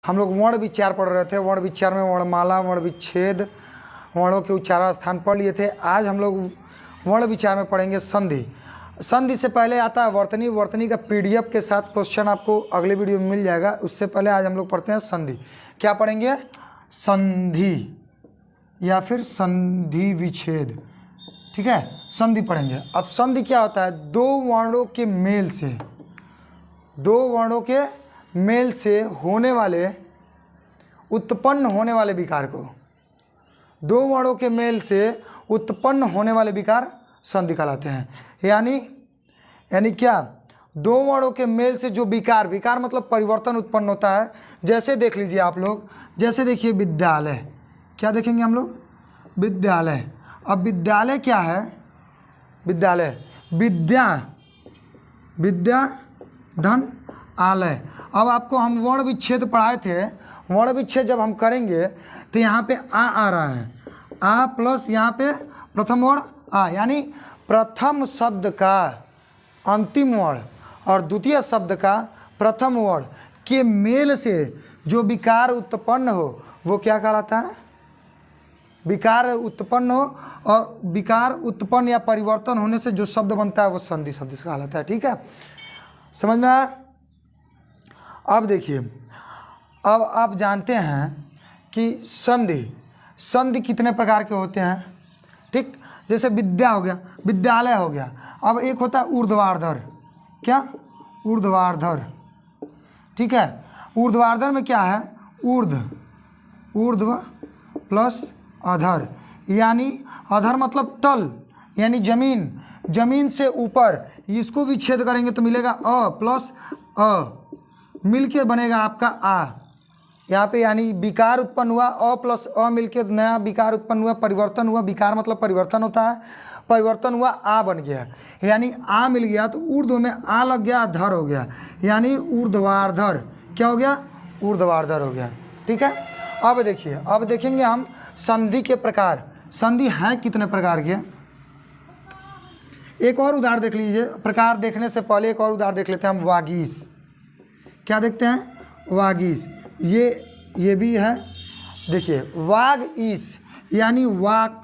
हम लोग वर्ण विचार पढ़ रहे थे। वर्ण विचार में वर्णमाला, वर्ण विच्छेद, वर्णों के उच्चारण स्थान पढ़ लिए थे। आज हम लोग वर्ण विचार में पढ़ेंगे संधि। संधि से पहले आता है वर्तनी। वर्तनी का पीडीएफ के साथ क्वेश्चन आपको अगले वीडियो में मिल जाएगा। उससे पहले आज हम लोग पढ़ते हैं संधि। क्या पढ़ेंगे? संधि या फिर संधि विच्छेद। ठीक है, संधि पढ़ेंगे। अब संधि क्या होता है? दो वर्णों के मेल से, दो वर्णों के मेल से होने वाले, उत्पन्न होने वाले विकार को, दो वर्णों के मेल से उत्पन्न होने वाले विकार संधि कहलाते हैं। यानी क्या? दो वर्णों के मेल से जो विकार, विकार मतलब परिवर्तन उत्पन्न होता है। जैसे देख लीजिए आप लोग, जैसे देखिए विद्यालय, क्या देखेंगे हम लोग? विद्यालय। अब विद्यालय क्या है? विद्यालय विद्या धन आलय। अब आपको हम वर्ण विच्छेद पढ़ाए थे। वर्ण विच्छेद जब हम करेंगे तो यहाँ पे आ रहा है, आ प्लस यहाँ पे प्रथम वर्ण आ, यानी प्रथम शब्द का अंतिम वर्ण और द्वितीय शब्द का प्रथम वर्ण के मेल से जो विकार उत्पन्न हो वो क्या कहलाता है? विकार उत्पन्न हो, और विकार उत्पन्न या परिवर्तन होने से जो शब्द बनता है वो संधि शब्द से कहलाता है। ठीक है, समझ में आया? अब देखिए, अब आप जानते हैं कि संधि कितने प्रकार के होते हैं। ठीक, जैसे विद्या हो गया, विद्यालय हो गया। अब एक होता है ऊर्ध्वाधर। क्या? ऊर्ध्वाधर। ठीक है, ऊर्ध्वाधर में क्या है? ऊर्ध्व प्लस अधर, यानी अधर मतलब तल, यानी जमीन से ऊपर। इसको भी छेद करेंगे तो मिलेगा अ प्लस अ, मिल के बनेगा आपका आ। यहाँ पे यानी विकार उत्पन्न हुआ, अ प्लस अ मिल के नया विकार उत्पन्न हुआ, परिवर्तन हुआ। विकार मतलब परिवर्तन होता है, परिवर्तन हुआ, आ बन गया, यानी आ मिल गया तो ऊर्ध्व में आ लग गया, धर हो गया, यानी ऊर्ध्वाधर। क्या हो गया? ऊर्ध्वाधर हो गया। ठीक है, अब देखिए, अब देखेंगे हम संधि के प्रकार। संधि हैं कितने प्रकार के? एक और उदाहरण देख लीजिए। प्रकार देखने से पहले एक और उदाहरण देख लेते हैं हम। वागीश। क्या देखते हैं? वागीश। ये भी है। देखिए, वाग ईश, यानी वाक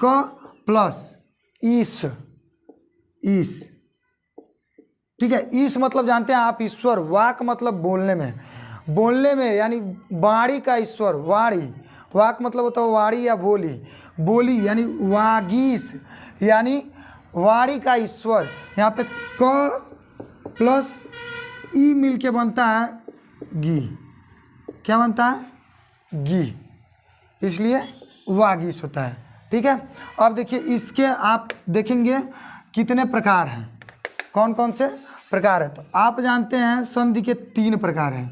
क प्लस ईश। ठीक है, ईश मतलब जानते हैं आप? ईश्वर। वाक मतलब बोलने में यानी वाणी का ईश्वर। वाक मतलब होता है वाणी या बोली, यानी वागीश यानी वाणी का ईश्वर। यहाँ पे क प्लस ई मिल के बनता है गी। क्या बनता है? गी, इसलिए वागीश होता है। ठीक है, अब देखिए, इसके आप देखेंगे कितने प्रकार हैं, कौन कौन से प्रकार है। तो आप जानते हैं संधि के 3 प्रकार हैं।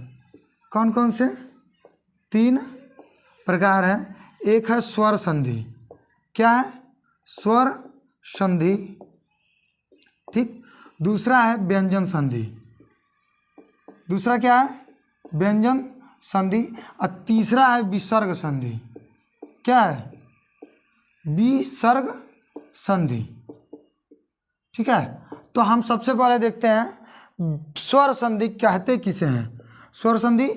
कौन कौन से? 3 प्रकार हैं। एक है स्वर संधि। क्या है? स्वर संधि। ठीक, दूसरा है व्यंजन संधि। दूसरा क्या है? व्यंजन संधि। और तीसरा है विसर्ग संधि। क्या है? विसर्ग संधि। ठीक है, तो हम सबसे पहले देखते हैं स्वर संधि कहते किसे हैं। स्वर संधि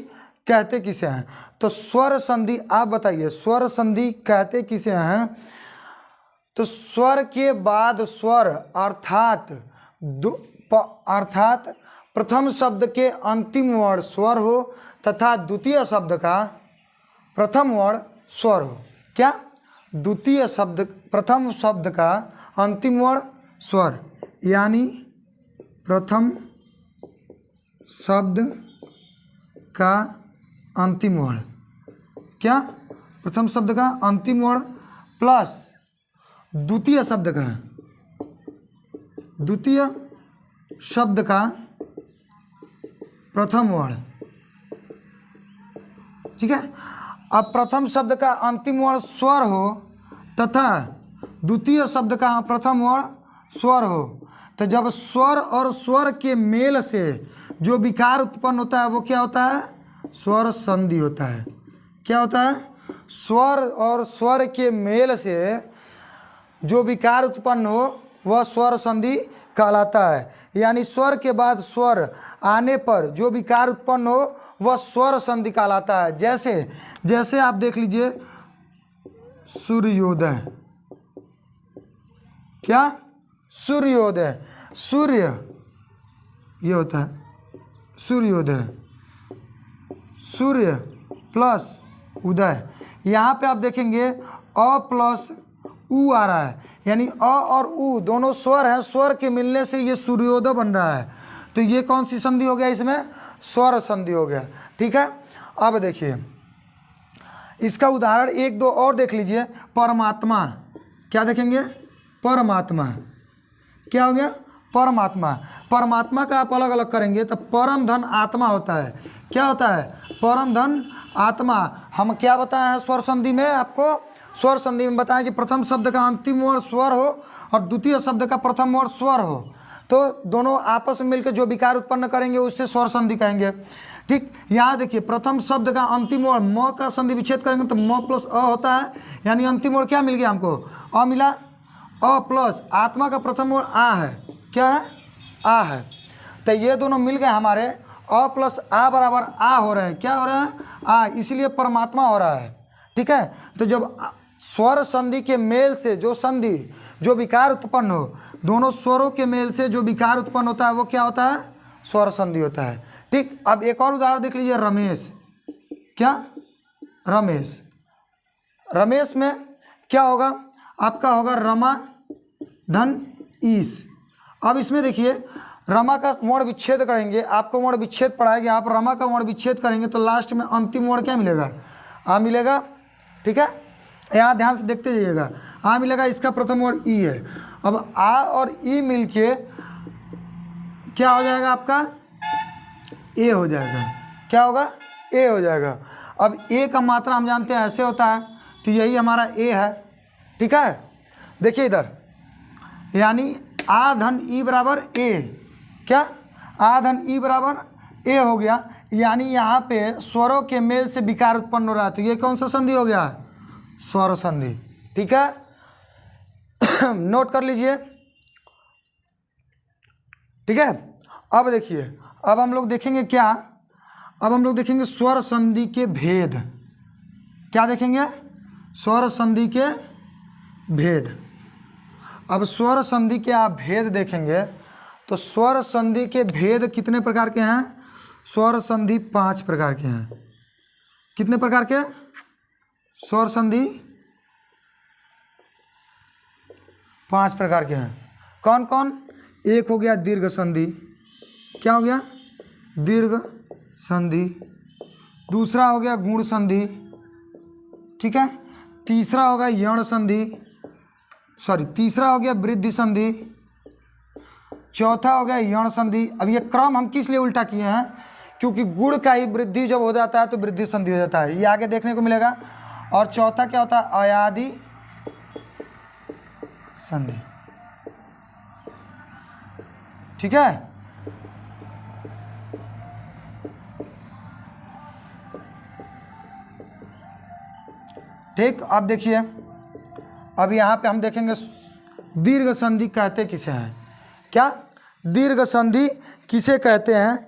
कहते किसे हैं? तो स्वर संधि आप बताइए, स्वर संधि कहते किसे हैं? तो स्वर के बाद स्वर अर्थात प्रथम शब्द के अंतिम वर्ण स्वर हो तथा द्वितीय शब्द का प्रथम वर्ण स्वर हो। क्या? प्रथम शब्द का अंतिम वर्ण स्वर, यानी प्रथम शब्द का अंतिम वर्ण। क्या? प्रथम शब्द का अंतिम वर्ण प्लस द्वितीय शब्द का प्रथम वर्ण। ठीक है, अब प्रथम शब्द का अंतिम वर्ण स्वर हो तथा द्वितीय शब्द का प्रथम वर्ण स्वर हो, तो जब स्वर और स्वर के मेल से जो विकार उत्पन्न होता है वो क्या होता है? स्वर संधि होता है। क्या होता है? स्वर और स्वर के मेल से जो विकार उत्पन्न हो वह स्वर संधि कहलाता है। यानी स्वर के बाद स्वर आने पर जो विकार उत्पन्न हो वह स्वर संधि कहलाता है। जैसे जैसे आप देख लीजिए सूर्योदय, क्या सूर्योदय, सूर्य ये होता है सूर्योदय, सूर्य प्लस उदय। यहाँ पे आप देखेंगे अ प्लस उ आ रहा है, यानी अ और उ दोनों स्वर हैं, स्वर के मिलने से ये सूर्योदय बन रहा है। तो ये कौन सी संधि हो गया, इसमें स्वर संधि हो गया। ठीक है, अब देखिए इसका उदाहरण एक दो और देख लीजिए। परमात्मा, क्या देखेंगे, परमात्मा, क्या हो गया, परमात्मा। परमात्मा का आप अलग अलग करेंगे तो परम धन आत्मा होता है। क्या होता है, परम धन आत्मा। हम क्या बताए हैं स्वर संधि में, आपको स्वर संधि में बताएं कि प्रथम शब्द का अंतिम वर्ण स्वर हो और द्वितीय शब्द का प्रथम वर्ण स्वर हो, तो दोनों आपस में मिलकर जो विकार उत्पन्न करेंगे उससे स्वर संधि कहेंगे। ठीक, यहाँ देखिए प्रथम शब्द का अंतिम वर्ण म का संधि विच्छेद करेंगे तो म प्लस अ होता है, यानी अंतिम वर्ण क्या मिल गया हमको, अ मिला। अ प्लस आत्मा का प्रथम वर्ण आ है, क्या है, आ है। तो ये दोनों मिल गए हमारे, अ प्लस आ बराबर आ हो रहे हैं, क्या हो रहा है, आ, इसलिए परमात्मा हो रहा है। ठीक है, तो जब स्वर संधि के मेल से जो संधि जो विकार उत्पन्न हो, दोनों स्वरों के मेल से जो विकार उत्पन्न होता है वो क्या होता है, स्वर संधि होता है। ठीक, अब एक और उदाहरण देख लीजिए, रमेश, क्या, रमेश। रमेश में क्या होगा, आपका होगा रमा धन ईश। अब इसमें देखिए रमा का वर्ण विच्छेद करेंगे, आपको वर्ण विच्छेद पढ़ाएंगे, आप रमा का वर्ण विच्छेद करेंगे तो लास्ट में अंतिम वर्ण क्या मिलेगा, आ मिलेगा। ठीक है, यहाँ ध्यान से देखते जाइएगा, आ मिलेगा, इसका प्रथम वर्ण ई है। अब आ और ई मिलके क्या हो जाएगा, आपका ए हो जाएगा। क्या होगा, ए हो जाएगा। अब ए का मात्रा हम जानते हैं ऐसे होता है, तो यही हमारा ए है। ठीक है, देखिए इधर, यानी आ धन ई बराबर ए, क्या, आ धन ई बराबर ए हो गया। यानी यहाँ पे स्वरों के मेल से विकार उत्पन्न हो रहा है, तो ये कौन सा संधि हो गया, स्वर संधि। ठीक है, नोट कर लीजिए। ठीक है, अब देखिए, अब हम लोग देखेंगे क्या, अब हम लोग देखेंगे स्वर संधि के भेद। क्या देखेंगे, स्वर संधि के भेद। अब स्वर संधि के आप भेद देखेंगे तो स्वर संधि के भेद कितने प्रकार के हैं, स्वर संधि 5 प्रकार के हैं। कितने प्रकार के, स्वर संधि 5 प्रकार के हैं। कौन कौन, एक हो गया दीर्घ संधि, क्या हो गया, दीर्घ संधि। दूसरा हो गया गुण संधि। ठीक है, तीसरा हो गया यण संधि, तीसरा हो गया वृद्धि संधि, चौथा हो गया यण संधि। अब ये क्रम हम किस लिए उल्टा किए हैं, क्योंकि गुण का ही वृद्धि जब हो जाता है तो वृद्धि संधि हो जाता है, ये आगे देखने को मिलेगा। और चौथा क्या होता है, अयादि संधि। ठीक है, ठीक, अब देखिए, अब यहाँ पे हम देखेंगे दीर्घ संधि कहते किसे हैं। क्या, दीर्घ संधि किसे कहते हैं,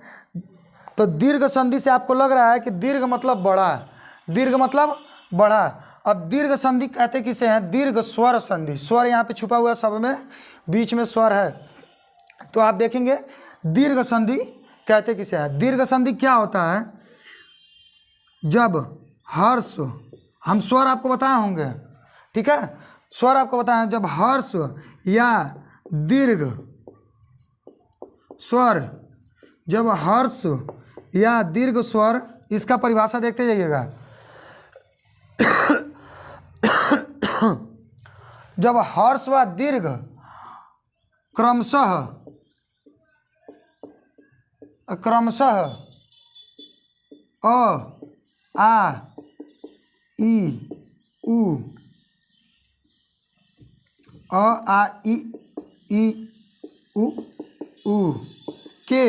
तो दीर्घ संधि से आपको लग रहा है कि दीर्घ मतलब बड़ा, दीर्घ मतलब बड़ा। अब दीर्घ संधि कहते किसे हैं, दीर्घ स्वर संधि। स्वर यहाँ पे छुपा हुआ है, सब में बीच में स्वर है, तो आप देखेंगे दीर्घ संधि कहते किसे हैं। दीर्घ संधि क्या होता है, जब हर्ष, हम स्वर आपको बताए होंगे, ठीक है, स्वर आपको बताएं, जब हर्ष या दीर्घ स्वर, जब हर्ष या दीर्घ स्वर, इसका परिभाषा देखते जाइएगा। जब हर्ष व दीर्घ क्रमशः अ, आ, ई, उ, अ, आ, ई, उ के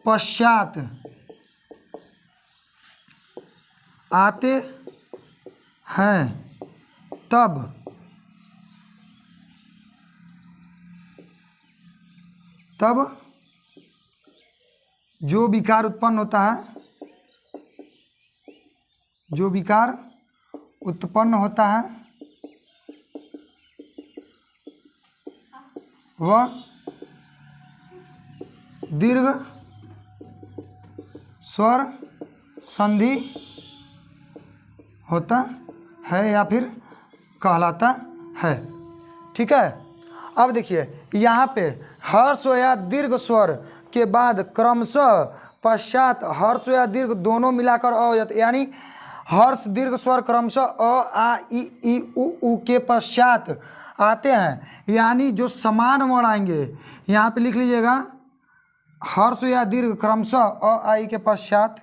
पश्चात आते हैं, तब तब जो विकार उत्पन्न होता है, जो विकार उत्पन्न होता है वह दीर्घ स्वर संधि होता है या फिर कहलाता है। ठीक है। अब देखिए यहाँ पे हर्ष या दीर्घ स्वर के बाद क्रमशः पश्चात हर्ष या दीर्घ दोनों मिलाकर अ हो जाते, यानी हर्ष दीर्घ स्वर क्रमशः अ आ ई उ के पश्चात आते हैं, यानी जो समान वर्ण आएंगे यहाँ पे लिख लीजिएगा, हर्ष या दीर्घ क्रमशः अ आ ई के पश्चात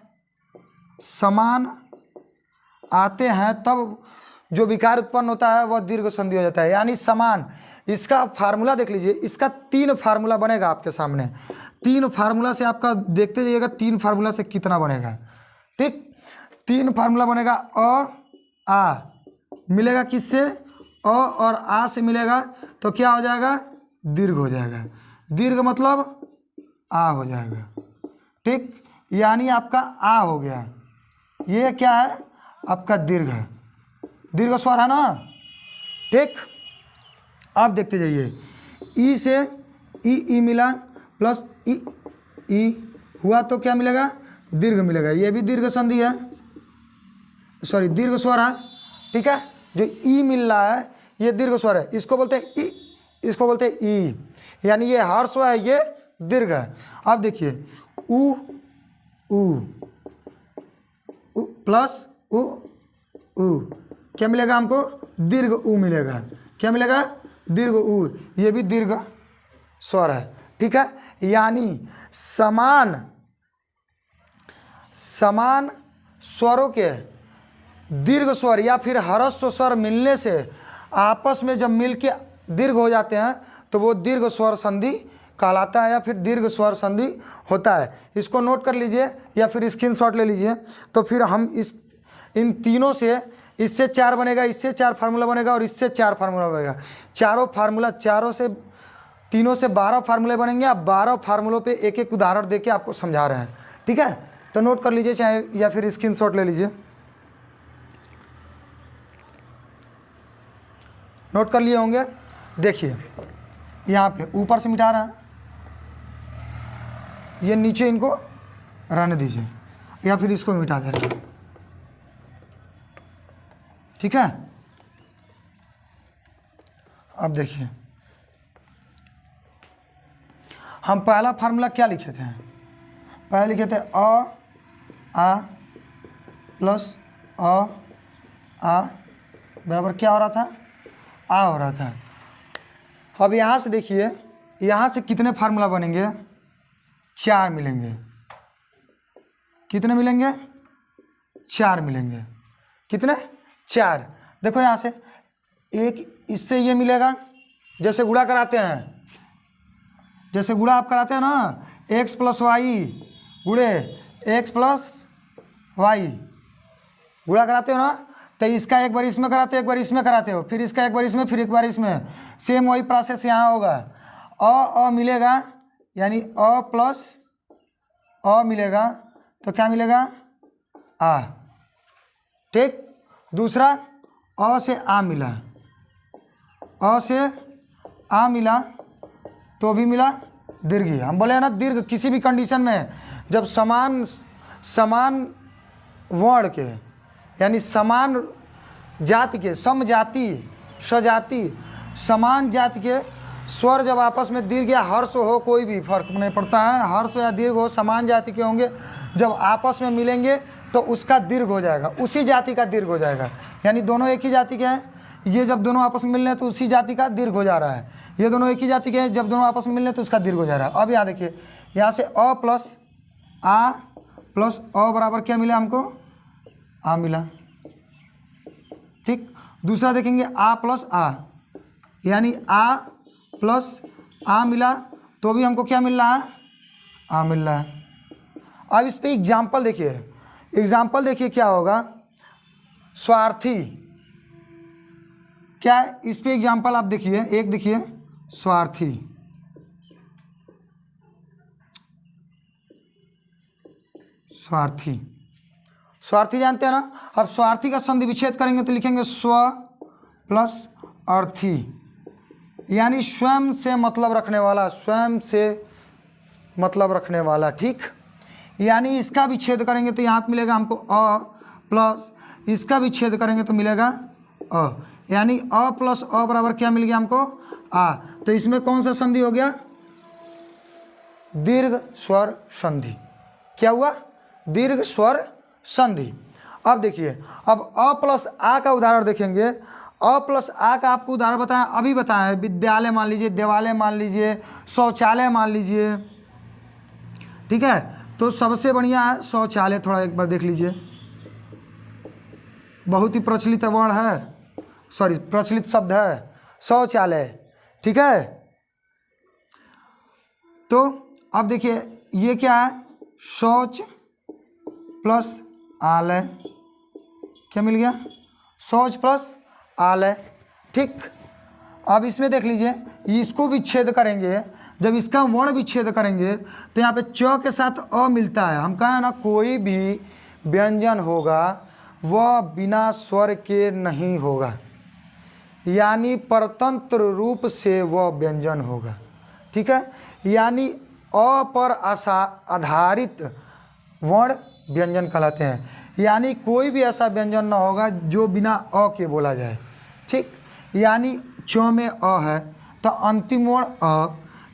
समान आते हैं, तब जो विकार उत्पन्न होता है वह दीर्घ संधि हो जाता है, यानी समान। इसका फार्मूला देख लीजिए, इसका 3 फार्मूला बनेगा आपके सामने। 3 फार्मूला से आपका देखते जाइएगा 3 फार्मूला से कितना बनेगा। ठीक, 3 फार्मूला बनेगा। अ आ मिलेगा किससे, अ और आ से मिलेगा तो क्या हो जाएगा, दीर्घ हो जाएगा। दीर्घ मतलब आ हो जाएगा। ठीक, यानी आपका आ हो गया। ये क्या है, आपका दीर्घ है, दीर्घ स्वर है ना। ठीक, आप देखते जाइए, ई से ई मिला प्लस ई हुआ तो क्या मिलेगा, दीर्घ मिलेगा। ये भी दीर्घ संधि है, सॉरी दीर्घ स्वर है। ठीक है, जो ई मिल रहा है ये दीर्घ स्वर है, इसको बोलते हैं ई, इसको बोलते हैं ई, यानी ये हर्ष है, ये दीर्घ है। अब देखिए उ प्लस उ क्या मिलेगा हमको, दीर्घ उ मिलेगा। क्या मिलेगा, दीर्घ उ, ये भी दीर्घ स्वर है। ठीक है, यानी समान स्वरों के दीर्घ स्वर या फिर ह्रस्व स्वर मिलने से आपस में जब मिल के दीर्घ हो जाते हैं तो वो दीर्घ स्वर संधि कहलाता है या फिर दीर्घ स्वर संधि होता है। इसको नोट कर लीजिए या फिर स्क्रीनशॉट ले लीजिए। तो फिर हम इन तीनों से, इससे 4 बनेगा, इससे 4 फार्मूला बनेगा और इससे 4 फार्मूला बनेगा। तीनों से 12 फार्मूले बनेंगे। आप 12 फार्मूलों पे एक एक उदाहरण देके आपको समझा रहे हैं। ठीक है, तो नोट कर लीजिए चाहे या फिर स्क्रीनशॉट ले लीजिए। नोट कर लिए होंगे। देखिए यहाँ पे ऊपर से मिटा रहा है, ये नीचे इनको रहने दीजिए या फिर इसको मिटा दे रहे हैं। ठीक है, अब देखिए हम पहला फार्मूला क्या लिखे थे, पहले लिखे थे अ आ प्लस अ आ बराबर क्या हो रहा था, आ हो रहा था। अब यहाँ से देखिए, यहाँ से कितने फार्मूला बनेंगे, 4 मिलेंगे। कितने मिलेंगे, 4 मिलेंगे। कितने, 4। देखो यहाँ से एक इससे ये मिलेगा, जैसे गुणा कराते हैं, जैसे गुणा आप कराते हैं ना, x प्लस वाई गुणे x प्लस वाई गुणा कराते हो ना, तो इसका एक बार इसमें कराते हो, एक बार इसमें कराते हो, फिर इसका एक बार इसमें, फिर एक बार इसमें, सेम वही प्रोसेस यहाँ होगा। अ मिलेगा, यानी अ प्लस अ मिलेगा तो क्या मिलेगा, आ। ठीक, दूसरा अ से आ मिला, अ से आ मिला तो भी मिला दीर्घ। हम बोले ना दीर्घ किसी भी कंडीशन में जब समान वर्ण के यानी समान जाति के, समजाति सजाति समान जाति के स्वर जब आपस में दीर्घ या हर्ष हो, कोई भी फर्क नहीं पड़ता है, हर्ष या दीर्घ हो, समान जाति के होंगे, जब आपस में मिलेंगे तो उसका दीर्घ हो जाएगा, उसी जाति का दीर्घ हो जाएगा। यानी दोनों एक ही जाति के हैं, ये जब दोनों आपस में मिल रहे हैं तो उसी जाति का दीर्घ हो जा रहा है। ये दोनों एक ही जाति के हैं, जब दोनों आपस में मिल रहे हैं तो उसका दीर्घ हो जा रहा है। अब यहाँ देखिए, यहाँ से अ प्लस अ बराबर क्या मिला हमको, आ मिला। ठीक, दूसरा देखेंगे आ प्लस आ, यानी आ प्लस आ मिला तो भी हमको क्या मिल रहा है, आ मिल रहा है। अब इस पे एग्जाम्पल देखिए, एग्जाम्पल देखिए क्या होगा, स्वार्थी। क्या है इस पे एग्जाम्पल आप देखिए, एक देखिए स्वार्थी, स्वार्थी। स्वार्थी जानते हैं ना। अब स्वार्थी का संधि विच्छेद करेंगे तो लिखेंगे स्व प्लस अर्थी, यानी स्वयं से मतलब रखने वाला, स्वयं से मतलब रखने वाला। ठीक, यानी इसका विच्छेद करेंगे तो यहाँ पे मिलेगा हमको अ प्लस इसका विच्छेद करेंगे तो मिलेगा अ, यानी अ प्लस अ बराबर क्या मिल गया हमको आ। तो इसमें कौन सा संधि हो गया? दीर्घ स्वर संधि। क्या हुआ? दीर्घ स्वर संधि। अब देखिए, अब अ प्लस आ का उदाहरण देखेंगे। अ प्लस आ का आपको उदाहरण बताया, अभी बताया है। विद्यालय मान लीजिए, देवालय मान लीजिए, शौचालय मान लीजिए। ठीक है, तो सबसे बढ़िया है शौचालय। थोड़ा एक बार देख लीजिए, बहुत ही प्रचलित वर्ड है, सॉरी प्रचलित शब्द है शौचालय। ठीक है, तो अब देखिए ये क्या है? शौच प्लस आलय। क्या मिल गया? शौच प्लस आलय। ठीक, अब इसमें देख लीजिए, इसको विच्छेद करेंगे। जब इसका वर्ण विच्छेद करेंगे तो यहाँ पे च के साथ अ मिलता है। हम कहें ना, कोई भी व्यंजन होगा वह बिना स्वर के नहीं होगा, यानी परतंत्र रूप से वह व्यंजन होगा। ठीक है, यानी अ पर आधारित वर्ण व्यंजन कहलाते हैं। यानी कोई भी ऐसा व्यंजन ना होगा जो बिना अ के बोला जाए। ठीक, यानी च में अ है तो अंतिम वर्ण अ।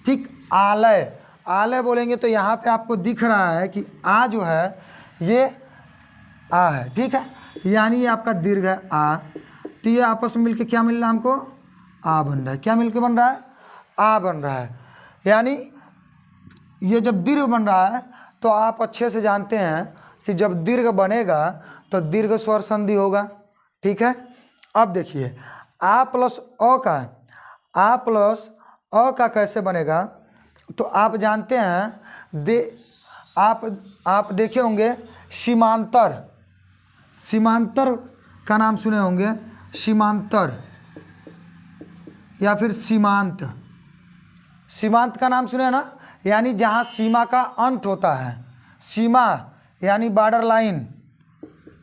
ठीक, आलय, आलय बोलेंगे तो यहाँ पे आपको दिख रहा है कि आ जो है ये आ है। ठीक है, यानी ये आपका दीर्घ है आ। तो ये आपस में मिलके क्या मिल रहा है हमको? आ बन रहा है। क्या मिलके बन रहा है? आ बन रहा है। यानी ये जब दीर्घ बन रहा है तो आप अच्छे से जानते हैं कि जब दीर्घ बनेगा तो दीर्घ स्वर संधि होगा। ठीक है, अब देखिए आ प्लस अ का, आ प्लस अ का कैसे बनेगा? तो आप जानते हैं, आप देखे होंगे सीमांतर। सीमांतर का नाम सुने होंगे, सीमांतर या फिर सीमांत। सीमांत का नाम सुने ना, यानी जहाँ सीमा का अंत होता है। सीमा यानी बॉर्डर लाइन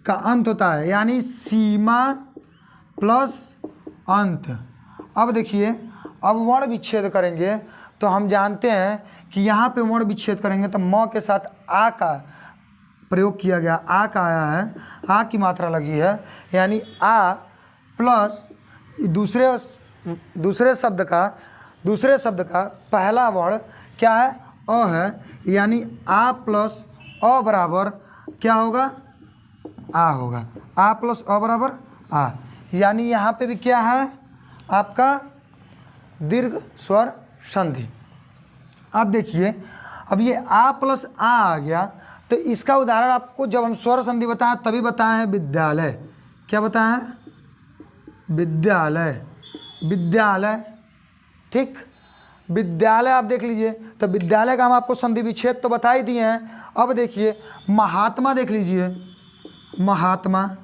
का अंत होता है, यानी सीमा प्लस अंत। अब देखिए, अब वर्ण विच्छेद करेंगे तो हम जानते हैं कि यहाँ पे वर्ण विच्छेद करेंगे तो म के साथ आ का प्रयोग किया गया, आ का आया है, आ की मात्रा लगी है। यानी आ प्लस दूसरे शब्द का पहला वर्ण क्या है? अ है। यानी आ प्लस अ बराबर क्या होगा? आ होगा। आ प्लस अ बराबर आ, यानी यहाँ पे भी क्या है आपका? दीर्घ स्वर संधि। अब देखिए, अब ये आ प्लस आ गया तो इसका उदाहरण आपको जब हम स्वर संधि बताएं तभी बताए हैं विद्यालय। क्या बताए हैं? विद्यालय, विद्यालय। ठीक, विद्यालय आप देख लीजिए, तो विद्यालय का हम आपको संधि विच्छेद तो बता ही दिए हैं। अब देखिए महात्मा देख लीजिए, महात्मा,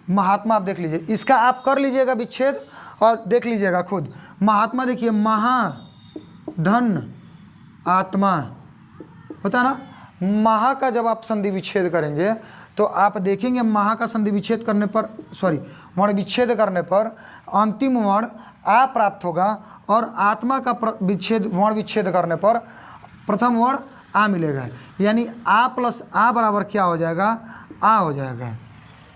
महात्मा आप देख लीजिए, इसका आप कर लीजिएगा विच्छेद और देख लीजिएगा खुद। महात्मा देखिए, महा धन आत्मा होता है ना। महा का जब आप संधि विच्छेद करेंगे तो आप देखेंगे महा का संधि विच्छेद करने पर, सॉरी वर्ण विच्छेद करने पर अंतिम वर्ण आ प्राप्त होगा और आत्मा का वर्ण विच्छेद करने पर प्रथम वर्ण आ मिलेगा। यानी आ प्लस आ बराबर क्या हो जाएगा? आ हो जाएगा।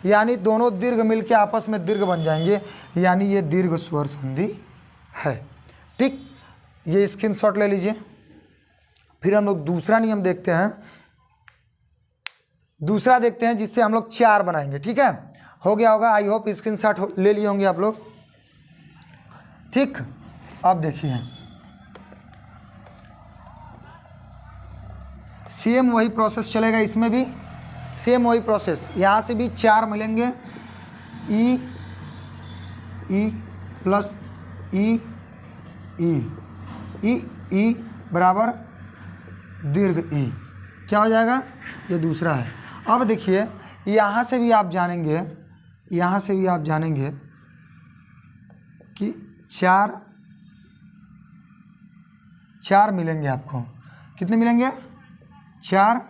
यानी दोनों दीर्घ मिलके आपस में दीर्घ बन जाएंगे, यानी ये दीर्घ स्वर संधि है। ठीक, ये स्क्रीनशॉट ले लीजिए। फिर हम लोग दूसरा नियम देखते हैं, दूसरा देखते हैं जिससे हम लोग 4 बनाएंगे। ठीक है, हो गया होगा, आई होप स्क्रीनशॉट ले लिए होंगे आप लोग। ठीक, अब देखिए सेम वही प्रोसेस चलेगा, इसमें भी सेम वही प्रोसेस। यहाँ से भी 4 मिलेंगे, ई प्लस ई बराबर दीर्घ ई। क्या हो जाएगा? ये दूसरा है। अब देखिए यहाँ से भी आप जानेंगे, यहाँ से भी आप जानेंगे कि 4 मिलेंगे आपको। कितने मिलेंगे? 4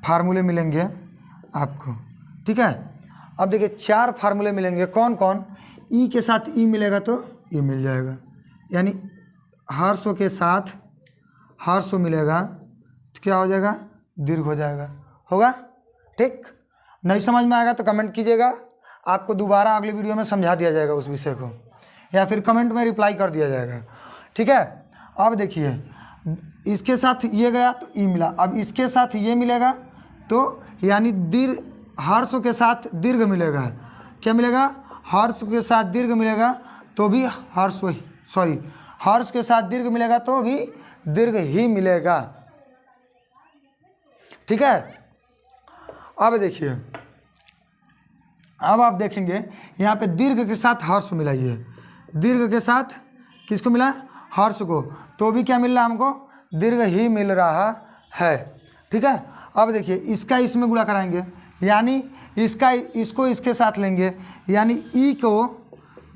फार्मूले मिलेंगे आपको, ठीक है। अब देखिए 4 फार्मूले मिलेंगे, कौन कौन? ई के साथ ई मिलेगा तो ई मिल जाएगा, यानी हर्ष के साथ हर्ष मिलेगा तो क्या हो जाएगा? दीर्घ हो जाएगा, होगा, ठीक। नहीं समझ में आएगा तो कमेंट कीजिएगा, आपको दोबारा अगली वीडियो में समझा दिया जाएगा उस विषय को, या फिर कमेंट में रिप्लाई कर दिया जाएगा, ठीक है। अब देखिए इसके साथ ये गया तो ई मिला, अब इसके साथ ये मिलेगा तो यानी दीर्घ, हर्ष के साथ दीर्घ मिलेगा, क्या मिलेगा? हर्ष के साथ दीर्घ मिलेगा तो भी हर्ष हर्ष के साथ दीर्घ मिलेगा तो भी दीर्घ ही मिलेगा, ठीक है। अब देखिए, अब आप देखेंगे यहाँ पे दीर्घ के साथ हर्ष मिला, ये दीर्घ के साथ किसको मिला? हर्ष को, तो भी क्या मिल रहा है हमको? दीर्घ ही मिल रहा है, ठीक है। अब देखिए इसका इसमें गुणा कराएंगे, यानी इसका इसको इसके साथ लेंगे, यानी ई को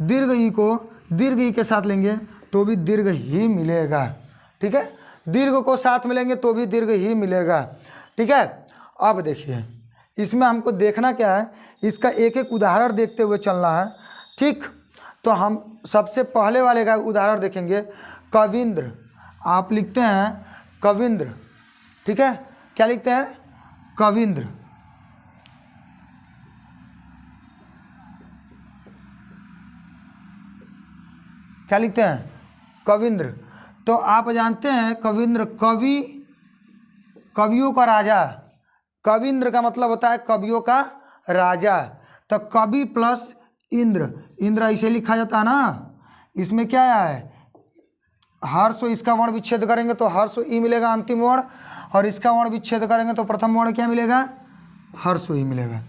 दीर्घ ई को दीर्घ ई के साथ लेंगे तो भी दीर्घ ही मिलेगा, ठीक है। दीर्घ को साथ मिलेंगे तो भी दीर्घ ही मिलेगा, ठीक है। अब देखिए इसमें हमको देखना क्या है, इसका एक एक उदाहरण देखते हुए चलना है, ठीक। तो हम सबसे पहले वाले का उदाहरण देखेंगे, कविंद्र। आप लिखते हैं कविंद्र, ठीक है। क्या लिखते हैं? कविंद्र। क्या लिखते हैं? कविंद्र। तो आप जानते हैं कविंद्र कवि, कवियों का राजा। कविंद्र का मतलब होता है कवियों का राजा। तो कवि प्लस इंद्र, इंद्र ऐसे लिखा जाता है ना। इसमें क्या है? हर्ष, इसका वर्ण विच्छेद करेंगे तो हर्ष ई मिलेगा अंतिम वर्ण, और इसका वर्ण विच्छेद करेंगे तो प्रथम वर्ण क्या मिलेगा? हर्ष ई मिलेगा।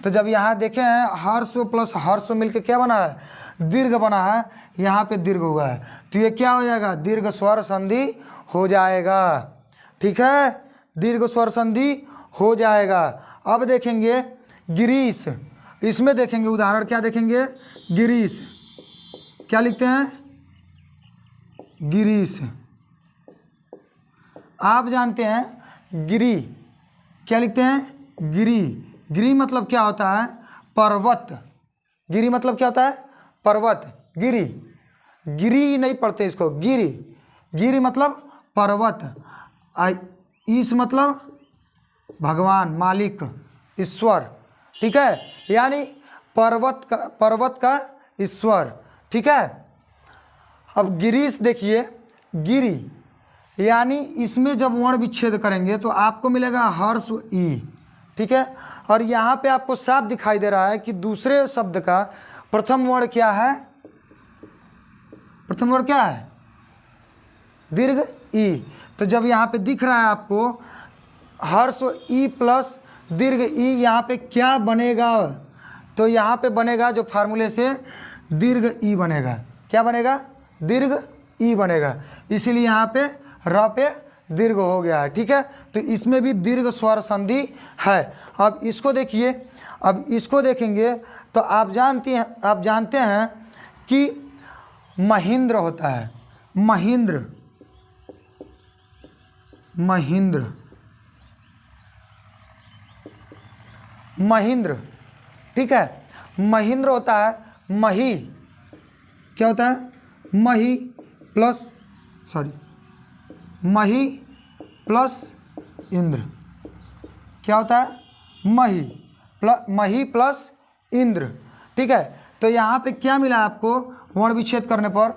तो जब यहाँ देखें हर्ष प्लस हर्ष मिलकर क्या बना है? दीर्घ बना है, यहाँ पे दीर्घ हुआ है तो ये क्या हो जाएगा? दीर्घ स्वर संधि हो जाएगा, ठीक है। दीर्घ स्वर संधि हो जाएगा। अब देखेंगे गिरीश, इसमें देखेंगे उदाहरण, क्या देखेंगे? गिरीश। क्या लिखते हैं? गिरीश। आप जानते हैं गिरी, क्या लिखते हैं? गिरी। गिरी मतलब क्या होता है? पर्वत। गिरी मतलब क्या होता है? पर्वत। गिरी, गिरी नहीं पढ़ते इसको, गिरी। गिरी मतलब पर्वत। ईश मतलब भगवान, मालिक, ईश्वर, ठीक है। यानी पर्वत का ईश्वर, ठीक है। अब गिरीश देखिए, गिरी यानी इसमें जब वर्ण विच्छेद करेंगे तो आपको मिलेगा हर्ष ई, ठीक है। और यहाँ पे आपको साफ दिखाई दे रहा है कि दूसरे शब्द का प्रथम वर्ण क्या है? प्रथम वर्ण क्या है? दीर्घ ई। तो जब यहाँ पे दिख रहा है आपको हर्ष ई प्लस दीर्घ ई, यहाँ पे क्या बनेगा? तो यहाँ पे बनेगा जो फार्मूले से दीर्घ ई बनेगा। क्या बनेगा? दीर्घ ई बनेगा। इसीलिए यहाँ पे र पे दीर्घ हो गया है, ठीक है। तो इसमें भी दीर्घ स्वर संधि है। अब इसको देखिए, अब इसको देखेंगे तो आप जानते हैं कि महेंद्र होता है, महेंद्र, महेंद्र, महेंद्र, ठीक है। महेंद्र होता है मही, क्या होता है? मही प्लस मही प्लस इंद्र, क्या होता है? मही प्लस इंद्र, ठीक है। तो यहाँ पे क्या मिला आपको? वर्ण विच्छेद करने पर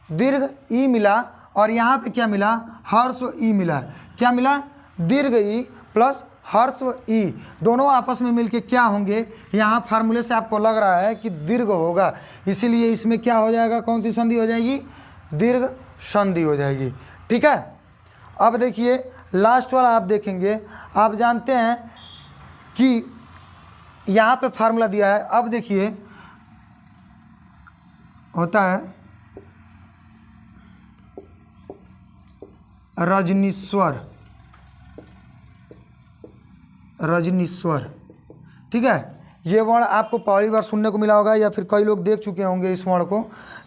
दीर्घ ई मिला, और यहाँ पे क्या मिला? हर्ष ई मिला। क्या मिला? दीर्घ ई प्लस हर्ष ई, दोनों आपस में मिलके क्या होंगे? यहाँ फार्मूले से आपको लग रहा है कि दीर्घ होगा, इसीलिए इसमें क्या हो जाएगा? कौन सी संधि हो जाएगी? दीर्घ संधि हो जाएगी, ठीक है। अब देखिए लास्ट वाला आप देखेंगे, आप जानते हैं कि यहाँ पे फार्मूला दिया है। अब देखिए होता है रजनीश्वर, रजनीश्वर, ठीक है। ये वर्ण आपको पहली बार सुनने को मिला होगा या फिर कई लोग देख चुके होंगे इस वर्ण को।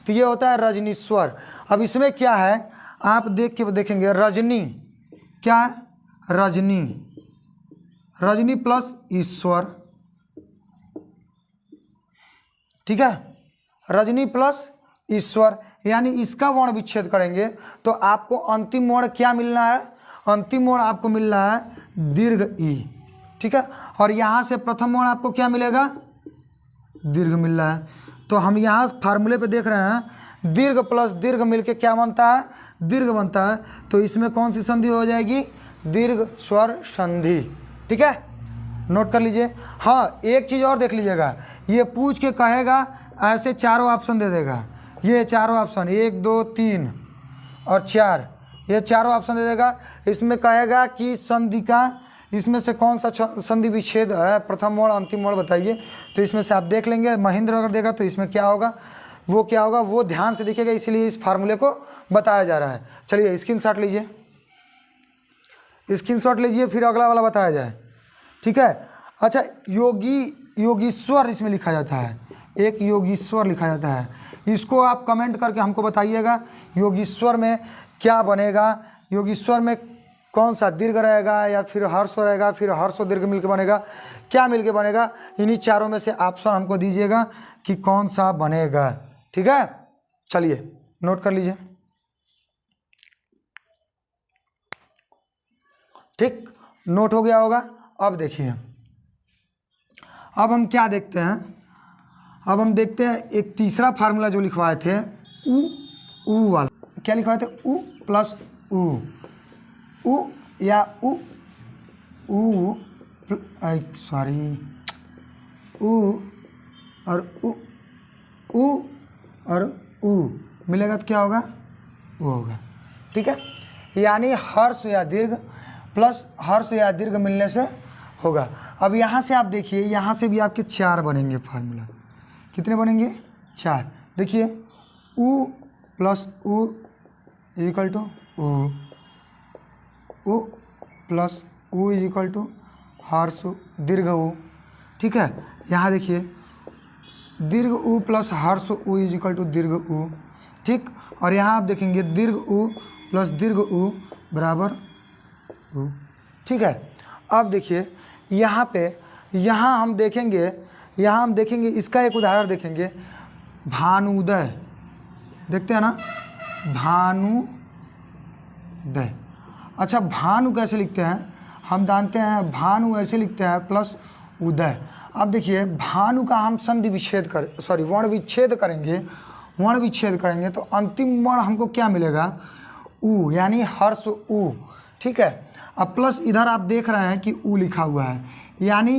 तो ये होता है रजनीश्वर। अब इसमें क्या है आप देखेंगे, रजनी, क्या है? रजनी, रजनी प्लस ईश्वर, ठीक है, रजनी प्लस ईश्वर, यानी इसका वर्ण विच्छेद करेंगे तो आपको अंतिम वर्ण क्या मिलना है, अंतिम वर्ण आपको मिल रहा है दीर्घ ई, ठीक है। और यहाँ से प्रथम वर्ण आपको क्या मिलेगा, दीर्घ मिल रहा है। तो हम यहाँ फार्मूले पे देख रहे हैं दीर्घ प्लस दीर्घ मिलके क्या बनता है, दीर्घ बनता है। तो इसमें कौन सी संधि हो जाएगी, दीर्घ स्वर संधि, ठीक है, नोट कर लीजिए। हाँ, एक चीज़ और देख लीजिएगा, ये पूछ के कहेगा ऐसे चारों ऑप्शन दे देगा, ये चारों ऑप्शन 1 2 3 और 4, ये चारों ऑप्शन दे देगा। इसमें कहेगा कि संधि का इसमें से कौन सा संधि विच्छेद है, प्रथम वर्ण अंतिम वर्ण बताइए। तो इसमें से आप देख लेंगे, महेंद्र अगर देगा तो इसमें क्या होगा, वो क्या होगा वो ध्यान से देखिएगा, इसीलिए इस फार्मूले को बताया जा रहा है। चलिए स्क्रीनशॉट लीजिए, स्क्रीनशॉट लीजिए, फिर अगला वाला बताया जाए, ठीक है। अच्छा, योगीश्वर इसमें लिखा जाता है, एक योगीश्वर लिखा जाता है, इसको आप कमेंट करके हमको बताइएगा योगीश्वर में क्या बनेगा, योगीश्वर में कौन सा दीर्घ रहेगा या फिर हर्ष रहेगा, फिर हर्ष दीर्घ मिलके बनेगा, क्या मिलके बनेगा, इन्हीं चारों में से ऑप्शन हमको दीजिएगा कि कौन सा बनेगा, ठीक है। चलिए नोट कर लीजिए, ठीक, नोट हो गया होगा। अब देखिए, अब हम क्या देखते हैं, अब हम देखते हैं एक तीसरा फार्मूला जो लिखवाए थे उ वाला, क्या लिखवाए थे, उ प्लस उ, उ या उ सॉरी उ और उ और उ मिलेगा तो क्या होगा, वो होगा, ठीक है। यानी हर्ष या दीर्घ प्लस हर्ष या दीर्घ मिलने से होगा। अब यहाँ से आप देखिए, यहाँ से भी आपके 4 बनेंगे फार्मूला, कितने बनेंगे, 4। देखिए उ प्लस उ इक्वल टू उ प्लस उ इक्वल टू हर्ष दीर्घ उ, ठीक है। यहाँ देखिए दीर्घ उ प्लस हर्ष उ इक्वल टू दीर्घ उ, ठीक। और यहाँ आप देखेंगे दीर्घ उ प्लस दीर्घ उ बराबर उ, ठीक है। अब देखिए यहाँ पे, यहाँ हम देखेंगे इसका एक उदाहरण देखेंगे, भानुदय, देखते हैं ना, भानुदय। अच्छा, भानु कैसे लिखते हैं, हम जानते हैं भानु ऐसे लिखते हैं प्लस उदय। अब देखिए भानु का हम संधि विच्छेद वर्ण विच्छेद करेंगे तो अंतिम वर्ण हमको क्या मिलेगा, उ, यानी हर्ष उ, ठीक है। अब प्लस इधर आप देख रहे हैं कि उ लिखा हुआ है, यानी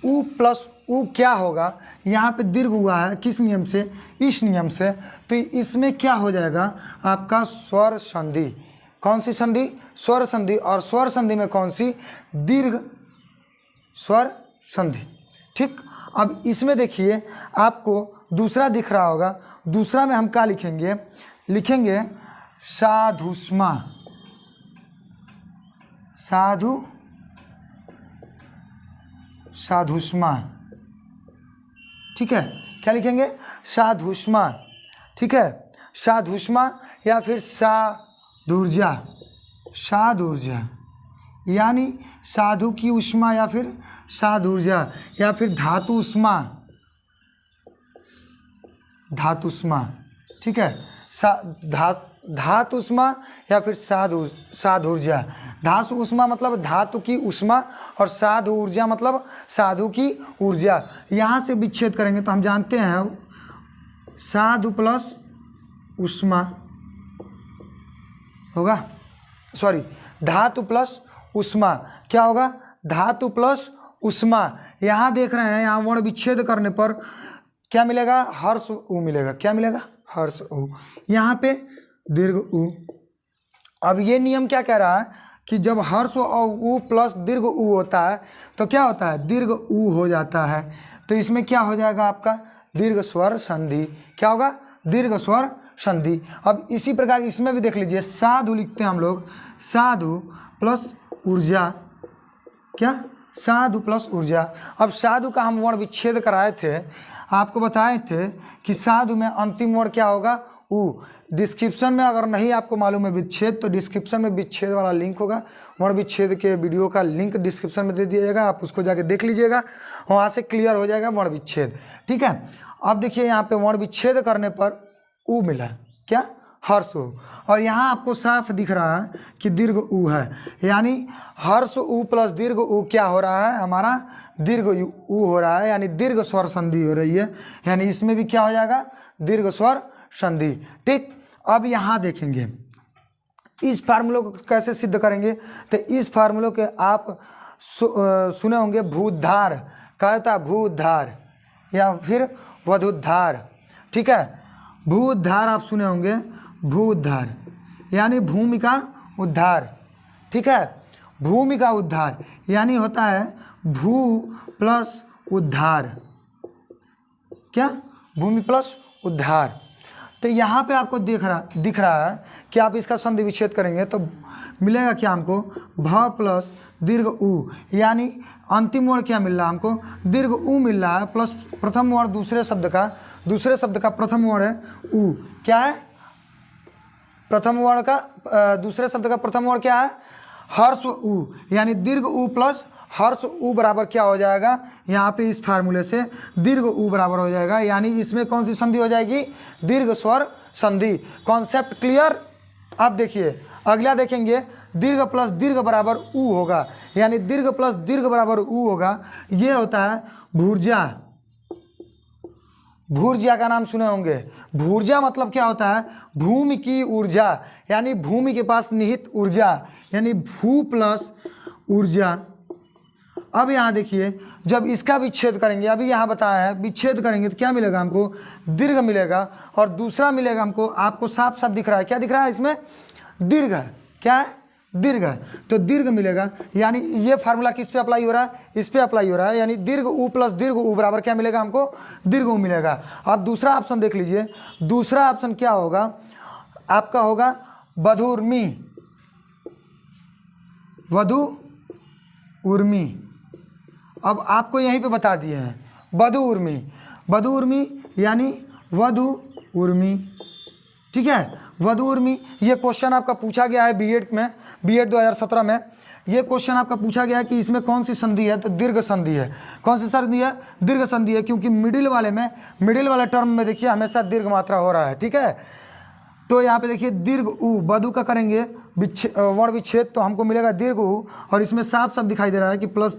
उ प्लस उ क्या होगा, यहाँ पे दीर्घ हुआ है, किस नियम से, इस नियम से। तो इसमें क्या हो जाएगा आपका स्वर संधि, कौन सी संधि, स्वर संधि। और स्वर संधि में कौन सी, दीर्घ स्वर संधि, ठीक। अब इसमें देखिए आपको दूसरा दिख रहा होगा, दूसरा में हम क्या लिखेंगे साधुष्मा, साधुष्मा, ठीक है, क्या लिखेंगे, साधुष्मा, ठीक है, साधुष्मा या फिर साधुर्जा, यानी साधु की उष्मा या फिर साधुर्जा, या फिर धातुष्मा, ठीक है, धातुष्मा या फिर साधुर्जा। धातु उष्मा मतलब धातु की उष्मा और साधु ऊर्जा मतलब साधु की ऊर्जा। यहाँ से विच्छेद करेंगे तो हम जानते हैं साधु प्लस उष्मा होगा, सॉरी धातु प्लस उष्मा, क्या होगा, धातु प्लस उष्मा। यहाँ देख रहे हैं, यहाँ वर्ण विच्छेद करने पर क्या मिलेगा, हर्ष उ मिलेगा, क्या मिलेगा, हर्ष उ, यहाँ पे दीर्घ उ। अब ये नियम क्या कह रहा है कि जब हर्ष और उ प्लस दीर्घ उ होता है तो क्या होता है, दीर्घ उ हो जाता है। तो इसमें क्या हो जाएगा आपका दीर्घ स्वर संधि, क्या होगा, दीर्घ स्वर संधि। अब इसी प्रकार इसमें भी देख लीजिए, साधु लिखते हैं हम लोग, साधु प्लस ऊर्जा, क्या, साधु प्लस ऊर्जा। अब साधु का हम वर्ण विच्छेद कराए थे, आपको बताए थे कि साधु में अंतिम वर्ण क्या होगा, ऊ। डिस्क्रिप्शन में अगर नहीं आपको मालूम है विच्छेद, तो डिस्क्रिप्शन में विच्छेद वाला लिंक होगा, वर्ण विच्छेद के वीडियो का लिंक डिस्क्रिप्शन में दे दिया जाएगा, आप उसको जाके देख लीजिएगा, वहाँ से क्लियर हो जाएगा वर्ण विच्छेद। ठीक है, अब देखिए यहाँ पे वर्ण विच्छेद करने पर ऊ मिला, क्या, हर्ष ऊ। और यहाँ आपको साफ दिख रहा है कि दीर्घ ऊ है, यानी हर्ष ऊ प्लस दीर्घ ऊ क्या हो रहा है, हमारा दीर्घ ऊ हो रहा है, यानी दीर्घ स्वर संधि हो रही है, यानी इसमें भी क्या हो जाएगा, दीर्घ स्वर संधि। ठीक, अब यहाँ देखेंगे इस फार्मूले को कैसे सिद्ध करेंगे, तो इस फार्मूले के आप सुने होंगे भूधार, कहता भूधार या फिर वधुधार। ठीक है, भूधार आप सुने होंगे, भूधार यानी भूमि का उद्धार। ठीक है, भूमि का उद्धार यानी होता है भू प्लस उद्धार, क्या, भूमि प्लस उद्धार। तो यहाँ पे आपको दिख रहा है कि आप इसका संधि विच्छेद करेंगे तो मिलेगा क्या हमको, भ प्लस दीर्घ ऊ, यानी अंतिम वर्ण क्या मिल रहा है हमको, दीर्घ ऊ मिल रहा है, प्लस प्रथम वर्ण दूसरे शब्द का प्रथम वर्ण है ऊ, क्या है, प्रथम वर्ण का दूसरे शब्द का प्रथम वर्ण क्या है, हर्ष ऊ, यानी दीर्घ ऊ प्लस हर्ष ऊ बराबर क्या हो जाएगा, यहाँ पे इस फार्मूले से दीर्घ ऊ बराबर हो जाएगा, यानी इसमें कौन सी संधि हो जाएगी, दीर्घ स्वर संधि। Concept clear. अब देखिए अगला देखेंगे, दीर्घ प्लस दीर्घ बराबर ऊ होगा, यानी दीर्घ प्लस दीर्घ बराबर ऊ होगा, ये होता है भूर्जा। भूर्जा का नाम सुने होंगे, भूर्जा मतलब क्या होता है, भूमि की ऊर्जा, यानी भूमि के पास निहित ऊर्जा, यानी भू प्लस ऊर्जा। अब यहाँ देखिए जब इसका विच्छेद करेंगे, अभी यहाँ बताया है विच्छेद करेंगे तो क्या मिलेगा हमको, दीर्घ मिलेगा, और दूसरा मिलेगा हमको, आपको साफ साफ दिख रहा है, क्या दिख रहा है इसमें, दीर्घ है, क्या है, दीर्घ है, तो दीर्घ मिलेगा, यानी ये फार्मूला किस पे अप्लाई हो रहा है, इस पे अप्लाई हो रहा है, यानी दीर्घ ऊ प्लस दीर्घ ऊ बराबर क्या मिलेगा हमको, दीर्घ ऊ मिलेगा। अब दूसरा ऑप्शन देख लीजिए, दूसरा ऑप्शन क्या होगा आपका, होगा वधु उर्मी, वधु उर्मी। अब आपको यहीं पे बता दिए हैं वधु उर्मी, वधु उर्मी यानी वधु उर्मी। ठीक है, वधु उर्मी, ये क्वेश्चन आपका पूछा गया है बीएड में, बीएड 2017 में ये क्वेश्चन आपका पूछा गया है कि इसमें कौन सी संधि है, तो दीर्घ संधि है। कौन सी संधि है, दीर्घ संधि है, क्योंकि मिडिल वाले टर्म में देखिए हमेशा दीर्घ मात्रा हो रहा है। ठीक है, तो यहाँ पे देखिए दीर्घ ऊ, वधु का करेंगे वर्ण विच्छेद तो हमको मिलेगा दीर्घ ऊ, और इसमें साफ साफ दिखाई दे रहा है कि प्लस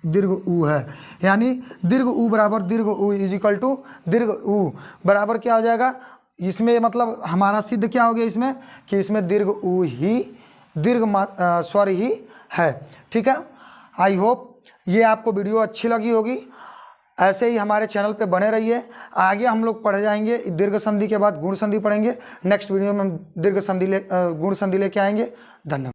दीर्घ ऊ है, यानी दीर्घ ऊ बराबर दीर्घ ऊ इज इक्वल टू दीर्घ ऊ बराबर क्या हो जाएगा, इसमें मतलब हमारा सिद्ध क्या हो गया इसमें, कि इसमें दीर्घ ऊ ही दीर्घ स्वर ही है। ठीक है, आई होप ये आपको वीडियो अच्छी लगी होगी, ऐसे ही हमारे चैनल पे बने रहिए। आगे हम लोग पढ़ जाएंगे दीर्घ संधि के बाद गुण संधि पढ़ेंगे, नेक्स्ट वीडियो में हम दीर्घ संधि गुण संधि लेके आएंगे। धन्यवाद।